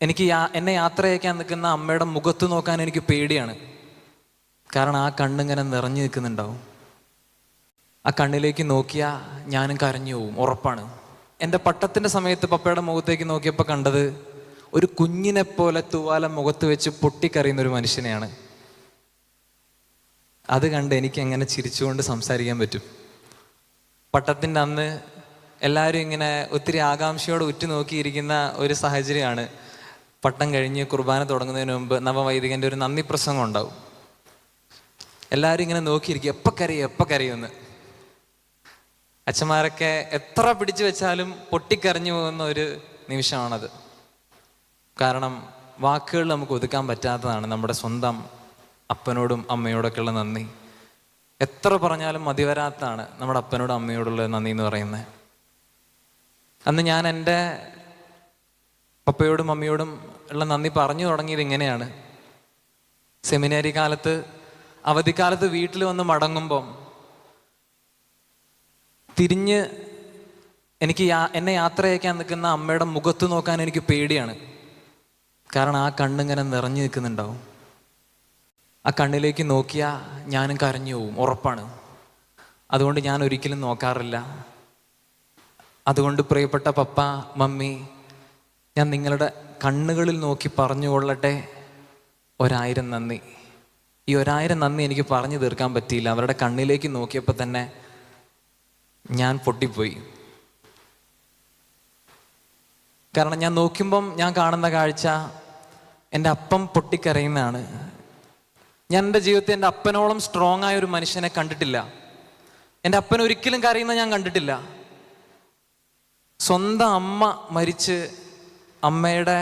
എനിക്ക് എന്നെ യാത്ര അയക്കാൻ നിൽക്കുന്ന അമ്മയുടെ മുഖത്ത് നോക്കാൻ എനിക്ക് പേടിയാണ്. കാരണം ആ കണ്ണിങ്ങനെ നിറഞ്ഞു നിൽക്കുന്നുണ്ടാവും. ആ കണ്ണിലേക്ക് നോക്കിയാൽ ഞാനും കരഞ്ഞു പോവും, ഉറപ്പാണ്. എൻ്റെ പട്ടത്തിൻ്റെ സമയത്ത് പപ്പയുടെ മുഖത്തേക്ക് നോക്കിയപ്പോൾ കണ്ടത് ഒരു കുഞ്ഞിനെ പോലെ തൂവാല മുഖത്ത് വെച്ച് പൊട്ടിക്കറിയുന്നൊരു മനുഷ്യനെയാണ്. അത് കണ്ട് എനിക്ക് എങ്ങനെ ചിരിച്ചുകൊണ്ട് സംസാരിക്കാൻ പറ്റും? പട്ടത്തിൻ്റെ അന്ന് എല്ലാവരും ഇങ്ങനെ ഒത്തിരി ആകാംക്ഷയോടെ ഉറ്റുനോക്കിയിരിക്കുന്ന ഒരു സാഹചര്യമാണ്. പട്ടം കഴിഞ്ഞ് കുർബാന തുടങ്ങുന്നതിന് മുമ്പ് നവവൈദികൻ്റെ ഒരു നന്ദി പ്രസംഗം ഉണ്ടാവും. എല്ലാവരും ഇങ്ങനെ നോക്കിയിരിക്കും, എപ്പോൾ കരയുമെന്ന്. അച്ഛന്മാരൊക്കെ എത്ര പിടിച്ചു വെച്ചാലും പൊട്ടിക്കരഞ്ഞു പോകുന്ന ഒരു നിമിഷമാണത്. കാരണം വാക്കുകൾ നമുക്ക് ഒതുക്കാൻ പറ്റാത്തതാണ് നമ്മുടെ സ്വന്തം അപ്പനോടും അമ്മയോടൊക്കെയുള്ള നന്ദി. എത്ര പറഞ്ഞാലും മതി വരാത്തതാണ് നമ്മുടെ അപ്പനോടും അമ്മയോടുള്ള നന്ദി എന്ന് പറയുന്നത്. അന്ന് ഞാൻ എൻ്റെ പപ്പയോടും അമ്മയോടും ഉള്ള നന്ദി പറഞ്ഞു തുടങ്ങിയത് ഇങ്ങനെയാണ്. സെമിനാരി കാലത്ത് അവധിക്കാലത്ത് വീട്ടിൽ വന്ന് മടങ്ങുമ്പം തിരിഞ്ഞ് എനിക്ക് എന്നെ യാത്ര അയക്കാൻ നിൽക്കുന്ന അമ്മയുടെ മുഖത്ത് നോക്കാൻ എനിക്ക് പേടിയാണ്. കാരണം ആ കണ്ണിങ്ങനെ നിറഞ്ഞു നിൽക്കുന്നുണ്ടാവും. ആ കണ്ണിലേക്ക് നോക്കിയാൽ ഞാനും കരഞ്ഞു പോവും, ഉറപ്പാണ്. അതുകൊണ്ട് ഞാൻ ഒരിക്കലും നോക്കാറില്ല. അതുകൊണ്ട് പ്രിയപ്പെട്ട പപ്പ, മമ്മി, ഞാൻ നിങ്ങളുടെ കണ്ണുകളിൽ നോക്കി പറഞ്ഞുകൊള്ളട്ടെ 1000 നന്ദി. ഈ 1000 നന്ദി എനിക്ക് പറഞ്ഞു തീർക്കാൻ പറ്റിയില്ല. അവരുടെ കണ്ണിലേക്ക് നോക്കിയപ്പോൾ തന്നെ ഞാൻ പൊട്ടിപ്പോയി. കാരണം ഞാൻ നോക്കുമ്പം ഞാൻ കാണുന്ന കാഴ്ച എൻ്റെ അപ്പം പൊട്ടിക്കരയുന്നതാണ്. ഞാൻ എൻ്റെ ജീവിതത്തിൽ എൻ്റെ അപ്പനോളം സ്ട്രോങ് ആയ ഒരു മനുഷ്യനെ കണ്ടിട്ടില്ല. എൻ്റെ അപ്പൻ ഒരിക്കലും കരയുന്ന ഞാൻ കണ്ടിട്ടില്ല. സ്വന്തം അമ്മ മരിച്ച് അമ്മയുടെ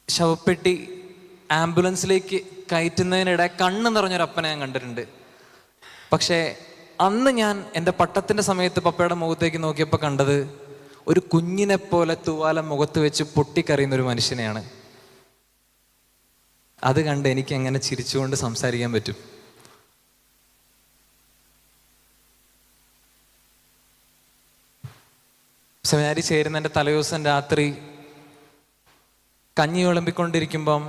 ശവപ്പെട്ടി ആംബുലൻസിലേക്ക് കയറ്റുന്നതിനിടെ കണ്ണ് നിറഞ്ഞൊരപ്പനെ ഞാൻ കണ്ടിട്ടുണ്ട്. പക്ഷേ അന്ന് ഞാൻ എൻ്റെ പട്ടത്തിൻ്റെ സമയത്ത് പപ്പയുടെ മുഖത്തേക്ക് നോക്കിയപ്പോൾ കണ്ടത് ഒരു കുഞ്ഞിനെ പോലെ തൂവാല മുഖത്ത് വെച്ച് പൊട്ടിക്കറിയുന്നൊരു മനുഷ്യനെയാണ്. അത് കണ്ട് എനിക്ക് എങ്ങനെ ചിരിച്ചുകൊണ്ട് സംസാരിക്കാൻ പറ്റും? സെമിനാരി ചേരുന്നതിൻ്റെ തലേദിവസം രാത്രി കഞ്ഞി വിളമ്പിക്കൊണ്ടിരിക്കുമ്പം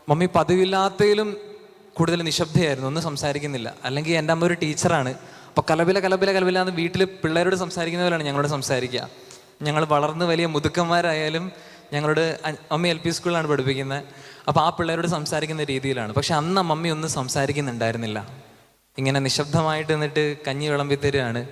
മമ്മി പതിവില്ലാത്തതിലും കൂടുതൽ നിശബ്ദയായിരുന്നു, ഒന്നും സംസാരിക്കുന്നില്ല. അല്ലെങ്കിൽ എൻ്റെ അമ്മ ഒരു ടീച്ചറാണ്. അപ്പോൾ കലബില എന്ന് വീട്ടിൽ പിള്ളേരോട് സംസാരിക്കുന്ന പോലെയാണ് ഞങ്ങളോട് സംസാരിക്കുക. ഞങ്ങൾ വളർന്ന് വലിയ മുതുക്കന്മാരായാലും ഞങ്ങളോട് അമ്മ LP സ്കൂളിലാണ് പഠിപ്പിക്കുന്നത്. അപ്പോൾ ആ പിള്ളേരോട് സംസാരിക്കുന്ന രീതിയിലാണ്. പക്ഷെ അന്ന് മമ്മി ഒന്നും സംസാരിക്കുന്നുണ്ടായിരുന്നില്ല. ഇങ്ങനെ നിശബ്ദമായിട്ട് നിന്നിട്ട് കഞ്ഞി വിളമ്പി തരികയാണ്.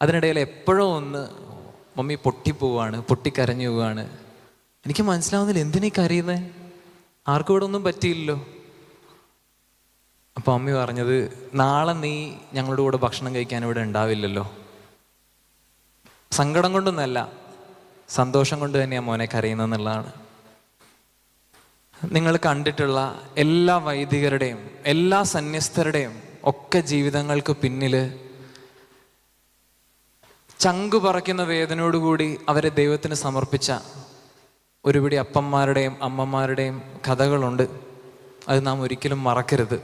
അതിനിടയിൽ എപ്പോഴോ ഒന്ന് മമ്മി പൊട്ടിക്കരഞ്ഞു പോവുകയാണ്. എനിക്ക് മനസ്സിലാവുന്നില്ല, എന്തിനീ കരയുന്നത്? ആർക്കും ഇവിടെ ഒന്നും പറ്റിയില്ലല്ലോ. അപ്പോൾ അമ്മി പറഞ്ഞത്, നാളെ നീ ഞങ്ങളുടെ കൂടെ ഭക്ഷണം കഴിക്കാൻ ഇവിടെ ഉണ്ടാവില്ലല്ലോ. സങ്കടം കൊണ്ടൊന്നല്ല, സന്തോഷം കൊണ്ട് തന്നെയാണ് മോനെ കരയുന്നതെന്നുള്ളതാണ്. നിങ്ങൾ കണ്ടിട്ടുള്ള എല്ലാ വൈദികരുടെയും എല്ലാ സന്യസ്തരുടെയും ഒക്കെ ജീവിതങ്ങൾക്ക് പിന്നിൽ ചങ്കു പറയ്ക്കുന്ന വേദനയോടുകൂടി അവരെ ദൈവത്തിന് സമർപ്പിച്ച ഒരുപിടി അപ്പന്മാരുടെയും അമ്മമാരുടെയും കഥകളുണ്ട്. അത് നാം ഒരിക്കലും മറക്കരുത്.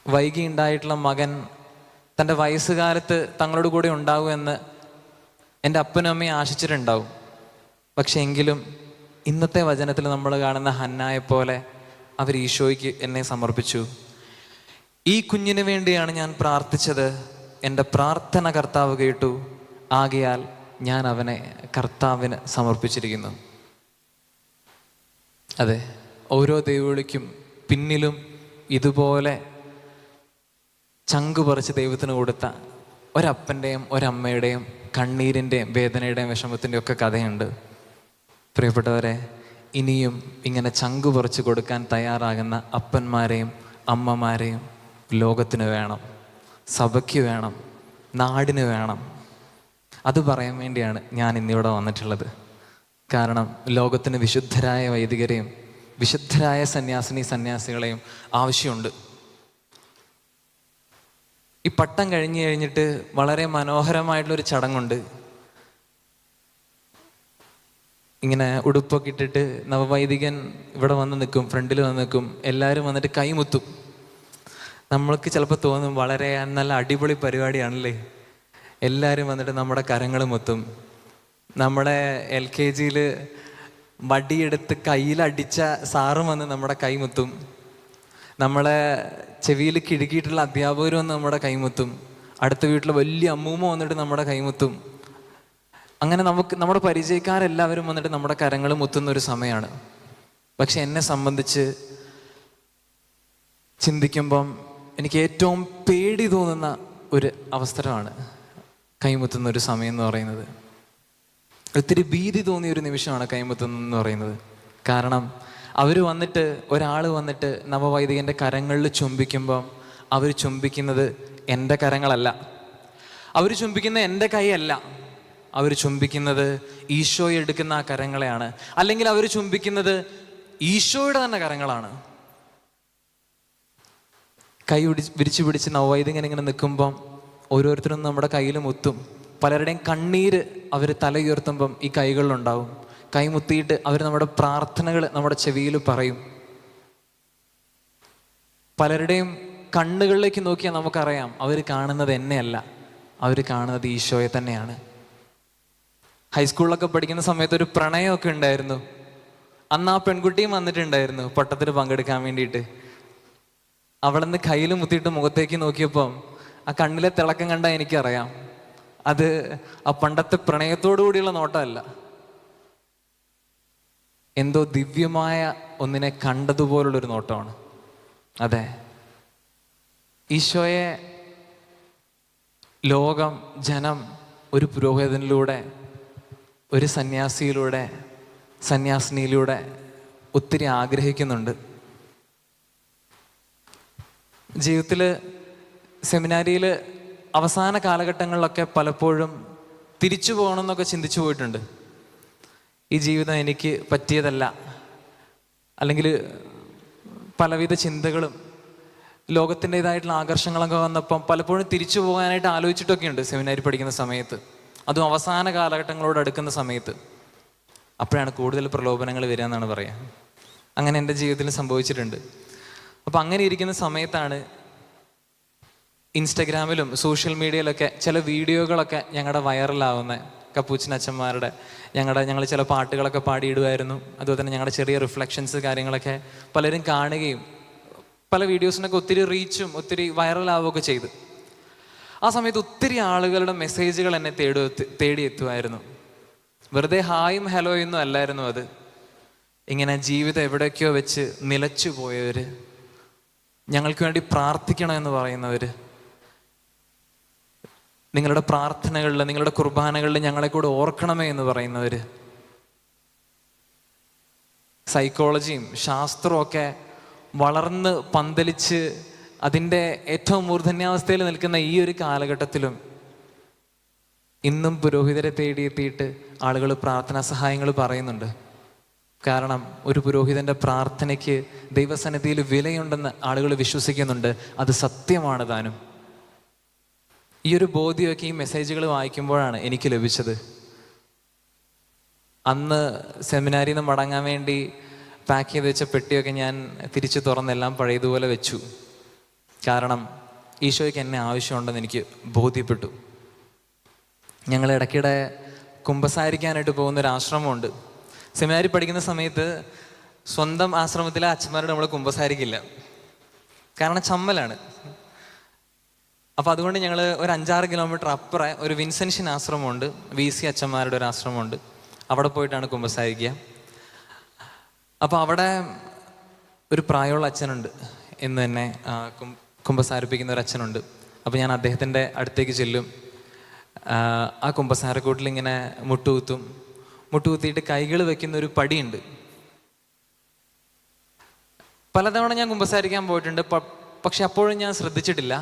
വൈകി ഉണ്ടായിട്ടുള്ള മകൻ തൻ്റെ വയസ്സുകാലത്ത് തങ്ങളോട് കൂടെ ഉണ്ടാകുമെന്ന് എൻ്റെ അപ്പനും അമ്മയും ആശിച്ചിട്ടുണ്ടാവും. പക്ഷെ എങ്കിലും ഇന്നത്തെ വചനത്തിൽ നമ്മൾ കാണുന്ന ഹന്നായെ പോലെ അവർ ഈശോയ്ക്ക് എന്നെ സമർപ്പിച്ചു. ഈ കുഞ്ഞിന് വേണ്ടിയാണ് ഞാൻ പ്രാർത്ഥിച്ചത്, എൻ്റെ പ്രാർത്ഥന കർത്താവ് കേട്ടു, ആകയാൽ ഞാൻ അവനെ കർത്താവിന് സമർപ്പിച്ചിരിക്കുന്നു. അതെ, ഓരോ ദൈവവിളിക്കും പിന്നിലും ഇതുപോലെ ചങ്കു പറിച്ച് ദൈവത്തിന് കൊടുത്ത ഒരപ്പൻ്റെയും ഒരമ്മയുടെയും കണ്ണീരിൻ്റെയും വേദനയുടെയും വിഷമത്തിൻ്റെയും ഒക്കെ കഥയുണ്ട്. പ്രിയപ്പെട്ടവരെ, ഇനിയും ഇങ്ങനെ ചങ്കു പറിച്ച് കൊടുക്കാൻ തയ്യാറാകുന്ന അപ്പന്മാരെയും അമ്മമാരെയും ലോകത്തിന് വേണം, സഭയ്ക്ക് വേണം, നാടിന് വേണം. അത് പറയാൻ വേണ്ടിയാണ് ഞാൻ ഇന്നിവിടെ വന്നിട്ടുള്ളത്. കാരണം ലോകത്തിന് വിശുദ്ധരായ വൈദികരെയും വിശുദ്ധരായ സന്യാസികളെയും ആവശ്യമുണ്ട്. ഈ പട്ടം കഴിഞ്ഞിട്ട് വളരെ മനോഹരമായിട്ടുള്ളൊരു ചടങ്ങുണ്ട്. ഇങ്ങനെ ഉടുപ്പൊക്കെ ഇട്ടിട്ട് നവവൈദികൻ ഇവിടെ വന്ന് നിൽക്കും, ഫ്രണ്ടിൽ വന്ന് നിൽക്കും. എല്ലാവരും വന്നിട്ട് കൈമുത്തും. നമ്മൾക്ക് ചിലപ്പോൾ തോന്നും വളരെ നല്ല അടിപൊളി പരിപാടിയാണല്ലേ, എല്ലാവരും വന്നിട്ട് നമ്മുടെ കരങ്ങൾ മുത്തും. നമ്മുടെ LKG വടിയെടുത്ത് കയ്യിലടിച്ച സാറും വന്ന് നമ്മുടെ കൈമുത്തും. നമ്മളെ ചെവിയിൽ കിഴുകിയിട്ടുള്ള അധ്യാപകരും വന്ന് നമ്മുടെ കൈമുത്തും. അടുത്ത വീട്ടിൽ വലിയ അമ്മൂമ്മ വന്നിട്ട് നമ്മുടെ കൈമുത്തും. അങ്ങനെ നമ്മുടെ പരിചയക്കാരെല്ലാവരും വന്നിട്ട് നമ്മുടെ കരങ്ങൾ മുത്തുന്ന ഒരു സമയമാണ്. പക്ഷെ എന്നെ സംബന്ധിച്ച് ചിന്തിക്കുമ്പം എനിക്ക് ഏറ്റവും പേടി തോന്നുന്ന ഒരു അവസരമാണ് കൈമുത്തുന്ന ഒരു സമയം എന്ന് പറയുന്നത്. ഒത്തിരി ഭീതി തോന്നിയ ഒരു നിമിഷമാണ് കൈമുത്തുന്നെന്ന് പറയുന്നത്. കാരണം ഒരാൾ വന്നിട്ട് നവവൈദികൻ്റെ കരങ്ങളിൽ ചുംബിക്കുമ്പം അവർ ചുംബിക്കുന്നത് എൻ്റെ കരങ്ങളല്ല, അവർ ചുംബിക്കുന്ന എൻ്റെ കൈയല്ല, അവർ ചുംബിക്കുന്നത് ഈശോയെ എടുക്കുന്ന ആ കരങ്ങളെയാണ്. അല്ലെങ്കിൽ അവർ ചുംബിക്കുന്നത് ഈശോയുടെ തന്നെ കരങ്ങളാണ്. കൈ വിരിച്ചു പിടിച്ച് നവവൈദികൻ ഇങ്ങനെ നിൽക്കുമ്പം ഓരോരുത്തരും നമ്മുടെ കയ്യിൽ മുത്തും. പലരുടെയും കണ്ണീര് അവർ തലയുയർത്തുമ്പം ഈ കൈകളിലുണ്ടാവും. കൈമുത്തിയിട്ട് അവർ നമ്മുടെ പ്രാർത്ഥനകൾ നമ്മുടെ ചെവിയിൽ പറയും. പലരുടെയും കണ്ണുകളിലേക്ക് നോക്കിയാൽ നമുക്കറിയാം അവർ കാണുന്നത് എന്നെയല്ല, അവർ കാണുന്നത് ഈശോയെ തന്നെയാണ്. ഹൈസ്കൂളിലൊക്കെ പഠിക്കുന്ന സമയത്ത് ഒരു പ്രണയമൊക്കെ ഉണ്ടായിരുന്നു. അന്ന് ആ പെൺകുട്ടിയും വന്നിട്ടുണ്ടായിരുന്നു പട്ടത്തിന് പങ്കെടുക്കാൻ വേണ്ടിയിട്ട്. അവളെന്ന് കയ്യിൽ മുത്തിയിട്ട് മുഖത്തേക്ക് നോക്കിയപ്പം ആ കണ്ണിലെ തിളക്കം കണ്ടാൽ എനിക്കറിയാം അത് ആ പണ്ടത്തെ പ്രണയത്തോടു കൂടിയുള്ള നോട്ടമല്ല, എന്തോ ദിവ്യമായ ഒന്നിനെ കണ്ടതുപോലുള്ളൊരു നോട്ടമാണ്. അതെ, ഈശോയെ ലോകം, ജനം ഒരു പുരോഹിതനിലൂടെ, ഒരു സന്യാസിനിയിലൂടെ ഒത്തിരി ആഗ്രഹിക്കുന്നുണ്ട്. ജീവിതത്തിൽ സെമിനാരിയിൽ അവസാന കാലഘട്ടങ്ങളിലൊക്കെ പലപ്പോഴും തിരിച്ചു പോകണമെന്നൊക്കെ ചിന്തിച്ചു പോയിട്ടുണ്ട്. ഈ ജീവിതം എനിക്ക് പറ്റിയതല്ല, അല്ലെങ്കിൽ പലവിധ ചിന്തകളും ലോകത്തിൻ്റെതായിട്ടുള്ള ആകർഷങ്ങളൊക്കെ വന്നപ്പം പലപ്പോഴും തിരിച്ചു പോകാനായിട്ട് ആലോചിച്ചിട്ടൊക്കെ ഉണ്ട് സെമിനാരി പഠിക്കുന്ന സമയത്ത്, അതും അവസാന കാലഘട്ടങ്ങളോട് അടുക്കുന്ന സമയത്ത്. അപ്പോഴാണ് കൂടുതൽ പ്രലോഭനങ്ങൾ വരിക എന്നാണ് പറയുക. അങ്ങനെ എൻ്റെ ജീവിതത്തിൽ സംഭവിച്ചിട്ടുണ്ട്. അപ്പം അങ്ങനെ ഇരിക്കുന്ന സമയത്താണ് ഇൻസ്റ്റഗ്രാമിലും സോഷ്യൽ മീഡിയയിലൊക്കെ ചില വീഡിയോകളൊക്കെ ഞങ്ങളുടെ വൈറലാവുന്ന കപ്പൂച്ചിൻ അച്ഛന്മാരുടെ ഞങ്ങൾ ചില പാട്ടുകളൊക്കെ പാടിയിടുമായിരുന്നു. അതുപോലെ തന്നെ ഞങ്ങളുടെ ചെറിയ റിഫ്ലക്ഷൻസ് കാര്യങ്ങളൊക്കെ പലരും കാണുകയും പല വീഡിയോസിനൊക്കെ ഒത്തിരി റീച്ചും ഒത്തിരി വൈറലാവുകയൊക്കെ ചെയ്തു. ആ സമയത്ത് ഒത്തിരി ആളുകളുടെ മെസ്സേജുകൾ എന്നെ തേടിയെത്തുമായിരുന്നു. വെറുതെ ഹായും ഹലോയൊന്നും അല്ലായിരുന്നു അത്. ഇങ്ങനെ ജീവിതം എവിടേക്കോ വെച്ച് നിലച്ചു പോയവർ, ഞങ്ങൾക്ക് വേണ്ടി പ്രാർത്ഥിക്കണമെന്ന് പറയുന്നവർ, നിങ്ങളുടെ പ്രാർത്ഥനകളിൽ, നിങ്ങളുടെ കുർബാനകളിൽ ഞങ്ങളെ കൂടെ ഓർക്കണമേ എന്ന് പറയുന്നവർ, സൈക്കോളജിയും ശാസ്ത്രവും ഒക്കെ വളർന്ന് പന്തലിച്ച് അതിൻ്റെ ഏറ്റവും മൂർധന്യാവസ്ഥയിൽ നിൽക്കുന്ന ഈ ഒരു കാലഘട്ടത്തിലും ഇന്നും പുരോഹിതരെ തേടിയെത്തിയിട്ട് ആളുകൾ പ്രാർത്ഥനാ സഹായങ്ങൾ പറയുന്നുണ്ട്. കാരണം ഒരു പുരോഹിതൻ്റെ പ്രാർത്ഥനയ്ക്ക് ദൈവസന്നിധിയിൽ വിലയുണ്ടെന്ന് ആളുകൾ വിശ്വസിക്കുന്നുണ്ട്. അത് സത്യമാണ് താനും. ഈ ഒരു ബോധ്യമൊക്കെ ഈ മെസ്സേജുകൾ വായിക്കുമ്പോഴാണ് എനിക്ക് ലഭിച്ചത്. അന്ന് സെമിനാരിയിൽ നിന്ന് മടങ്ങാൻ വേണ്ടി പാക്ക് ചെയ്ത് വെച്ച പെട്ടിയൊക്കെ ഞാൻ തിരിച്ചു തുറന്നെല്ലാം പഴയതുപോലെ വെച്ചു. കാരണം ഈശോയ്ക്ക് എന്നെ ആവശ്യമുണ്ടെന്ന് എനിക്ക് ബോധ്യപ്പെട്ടു. ഞങ്ങൾ ഇടയ്ക്കിടെ കുമ്പസാരിക്കാനായിട്ട് പോകുന്നൊരു ആശ്രമമുണ്ട്. സെമിനാരി പഠിക്കുന്ന സമയത്ത് സ്വന്തം ആശ്രമത്തിലെ അച്ഛന്മാരോട് നമ്മൾ കുമ്പസാരിക്കില്ല, കാരണം ചമ്മലാണ്. അപ്പോൾ അതുകൊണ്ട് ഞങ്ങൾ ഒരു 5-6 കിലോമീറ്റർ അപ്പുറം ഒരു വിൻസെൻഷ്യൻ ആശ്രമമുണ്ട്, VC അച്ഛന്മാരുടെ ഒരു ആശ്രമമുണ്ട്. അവിടെ പോയിട്ടാണ് കുമ്പസാരിക്കുക. അപ്പോൾ അവിടെ ഒരു പ്രായമുള്ള അച്ഛനുണ്ട്, എന്ന് തന്നെ കുമ്പസാരിപ്പിക്കുന്ന ഒരു അച്ഛനുണ്ട്. അപ്പോൾ ഞാൻ അദ്ദേഹത്തിൻ്റെ അടുത്തേക്ക് ചെല്ലും. ആ കുമ്പസാരക്കൂട്ടിൽ ഇങ്ങനെ മുട്ടുകുത്തിയിട്ട് കൈകൾ വെക്കുന്ന ഒരു പടിയുണ്ട്. പലതവണ ഞാൻ കുമ്പസാരിക്കാൻ പോയിട്ടുണ്ട്, പക്ഷെ അപ്പോഴും ഞാൻ ശ്രദ്ധിച്ചിട്ടില്ല.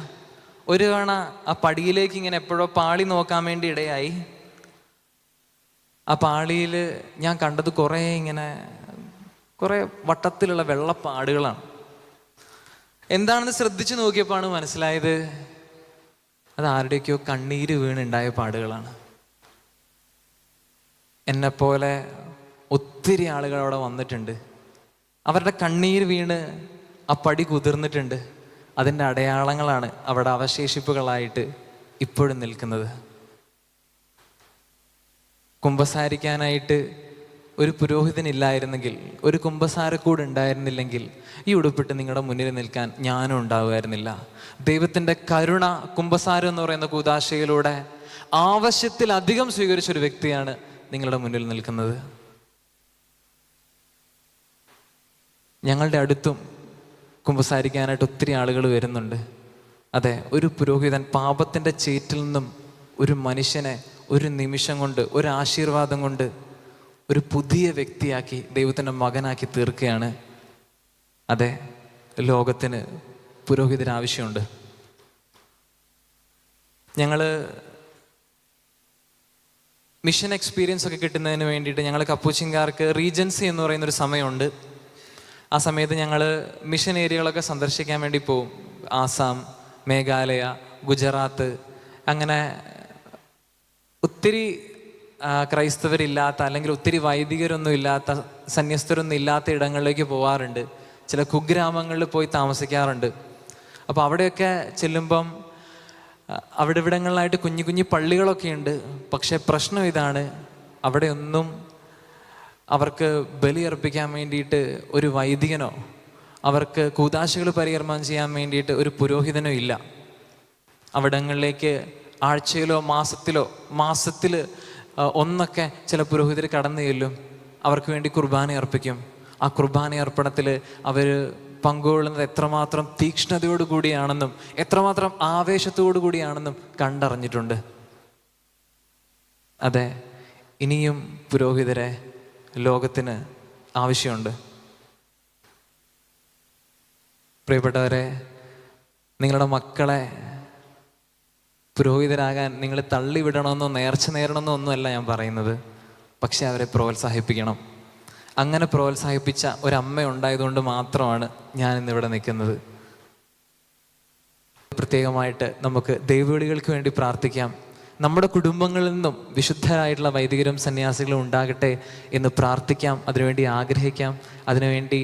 ഒരു തവണ ആ പടിയിലേക്ക് ഇങ്ങനെ എപ്പോഴോ പാളി നോക്കാൻ വേണ്ടി ഇടയായി. ആ പാളിയിൽ ഞാൻ കണ്ടത് കുറേ വട്ടത്തിലുള്ള വെള്ളപ്പാടുകളാണ്. എന്താണെന്ന് ശ്രദ്ധിച്ചു നോക്കിയപ്പോഴാണ് മനസ്സിലായത് അത് ആരുടെയൊക്കെയോ കണ്ണീര് വീണുണ്ടായ പാടുകളാണ്. എന്നെപ്പോലെ ഒത്തിരി ആളുകൾ അവിടെ വന്നിട്ടുണ്ട്. അവരുടെ കണ്ണീര് വീണ് ആ പടി കുതിർന്നിട്ടുണ്ട്. അതിൻ്റെ അടയാളങ്ങളാണ് അവിടെ അവശേഷിപ്പുകളായിട്ട് ഇപ്പോഴും നിൽക്കുന്നത്. കുമ്പസാരിക്കാനായിട്ട് ഒരു പുരോഹിതനില്ലായിരുന്നെങ്കിൽ, ഒരു കുമ്പസാരക്കൂട് ഉണ്ടായിരുന്നില്ലെങ്കിൽ ഈ ഉടുപ്പിട്ട് നിങ്ങളുടെ മുന്നിൽ നിൽക്കാൻ ഞാനും ഉണ്ടാവുമായിരുന്നില്ല. ദൈവത്തിൻ്റെ കരുണ കുമ്പസാരം എന്ന് പറയുന്ന കൂദാശയിലൂടെ ആവശ്യത്തിലധികം സ്വീകരിച്ചൊരു വ്യക്തിയാണ് നിങ്ങളുടെ മുന്നിൽ നിൽക്കുന്നത്. ഞങ്ങളുടെ അടുത്തും കുമ്പസാരിക്കാനായിട്ട് ഒത്തിരി ആളുകൾ വരുന്നുണ്ട്. അതെ, ഒരു പുരോഹിതൻ പാപത്തിൻ്റെ ചേറ്റിൽ നിന്നും ഒരു മനുഷ്യനെ ഒരു നിമിഷം കൊണ്ട്, ഒരു ആശീർവാദം കൊണ്ട് ഒരു പുതിയ വ്യക്തിയാക്കി ദൈവത്തിൻ്റെ മകനാക്കി തീർക്കുകയാണ്. അതെ, ലോകത്തിന് പുരോഹിതരാവശ്യമുണ്ട്. ഞങ്ങൾ മിഷൻ എക്സ്പീരിയൻസ് ഒക്കെ കിട്ടുന്നതിന് വേണ്ടിയിട്ട് ഞങ്ങൾ കപ്പൂച്ചിൻകാർക്ക് റീജൻസി എന്ന് പറയുന്നൊരു സമയമുണ്ട്. ആ സമയത്ത് ഞങ്ങൾ മിഷൻ ഏരിയകളൊക്കെ സന്ദർശിക്കാൻ വേണ്ടി പോവും. ആസാം, മേഘാലയ, ഗുജറാത്ത്, അങ്ങനെ ഒത്തിരി ക്രൈസ്തവരില്ലാത്ത അല്ലെങ്കിൽ ഒത്തിരി വൈദികരൊന്നും ഇല്ലാത്ത, സന്യസ്തരൊന്നും ഇല്ലാത്ത ഇടങ്ങളിലേക്ക് പോവാറുണ്ട്. ചില കുഗ്രാമങ്ങളിൽ പോയി താമസിക്കാറുണ്ട്. അപ്പോൾ അവിടെയൊക്കെ ചെല്ലുമ്പം അവിടെ ഇവിടങ്ങളിലായിട്ട് കുഞ്ഞു കുഞ്ഞു പള്ളികളൊക്കെ ഉണ്ട്. പക്ഷേ പ്രശ്നം ഇതാണ്, അവിടെയൊന്നും അവർക്ക് ബലിയർപ്പിക്കാൻ വേണ്ടിയിട്ട് ഒരു വൈദികനോ അവർക്ക് കൂദാശകൾ പരികർമ്മം ചെയ്യാൻ വേണ്ടിയിട്ട് ഒരു പുരോഹിതനോ ഇല്ല. അവിടങ്ങളിലേക്ക് ആഴ്ചയിലോ മാസത്തിൽ ഒന്നൊക്കെ ചില പുരോഹിതർ കടന്നു ചെല്ലും. അവർക്ക് വേണ്ടി കുർബാന അർപ്പിക്കും. ആ കുർബാന അർപ്പണത്തിൽ അവർ പങ്കുകൊള്ളുന്നത് എത്രമാത്രം തീക്ഷ്ണതയോടു കൂടിയാണെന്നും എത്രമാത്രം ആവേശത്തോടു കൂടിയാണെന്നും കണ്ടറിഞ്ഞിട്ടുണ്ട്. അതെ, ഇനിയും പുരോഹിതരെ ലോകത്തിന് ആവശ്യമുണ്ട്. പ്രിയപ്പെട്ടവരെ, നിങ്ങളുടെ മക്കളെ പുരോഹിതരാകാൻ നിങ്ങൾ തള്ളിവിടണമെന്നോ നേർച്ച നേരണമെന്നോ ഒന്നുമല്ല ഞാൻ പറയുന്നത്. പക്ഷെ അവരെ പ്രോത്സാഹിപ്പിക്കണം. അങ്ങനെ പ്രോത്സാഹിപ്പിച്ച ഒരമ്മ ഉണ്ടായതുകൊണ്ട് മാത്രമാണ് ഞാൻ ഇന്നിവിടെ നിൽക്കുന്നത്. പ്രത്യേകമായിട്ട് നമുക്ക് ദൈവവിളികൾക്ക് വേണ്ടി പ്രാർത്ഥിക്കാം. നമ്മുടെ കുടുംബങ്ങളിൽ നിന്നും വിശുദ്ധരായിട്ടുള്ള വൈദികരും സന്യാസികളും ഉണ്ടാകട്ടെ എന്ന് പ്രാർത്ഥിക്കാം. അതിനുവേണ്ടി ആഗ്രഹിക്കാം. അതിനുവേണ്ടി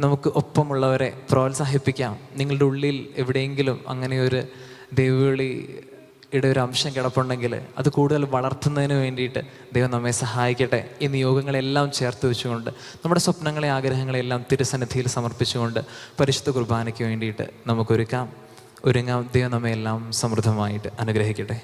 നമുക്ക് ഒപ്പമുള്ളവരെ പ്രോത്സാഹിപ്പിക്കാം. നിങ്ങളുടെ ഉള്ളിൽ എവിടെയെങ്കിലും അങ്ങനെയൊരു ദൈവവിളിയുടെ ഒരു അംശം കിടപ്പുണ്ടെങ്കിൽ അത് കൂടുതൽ വളർത്തുന്നതിന് വേണ്ടിയിട്ട് ദൈവം നമ്മെ സഹായിക്കട്ടെ. ഈ നിയോഗങ്ങളെല്ലാം ചേർത്ത് വെച്ചുകൊണ്ട് നമ്മുടെ സ്വപ്നങ്ങളെ ആഗ്രഹങ്ങളെല്ലാം തിരുസന്നിധിയിൽ സമർപ്പിച്ചുകൊണ്ട് പരിശുദ്ധ കുർബാനയ്ക്ക് വേണ്ടിയിട്ട് നമുക്കൊരുങ്ങാം. ദൈവം നമ്മെ എല്ലാം സമൃദ്ധമായിട്ട് അനുഗ്രഹിക്കട്ടെ.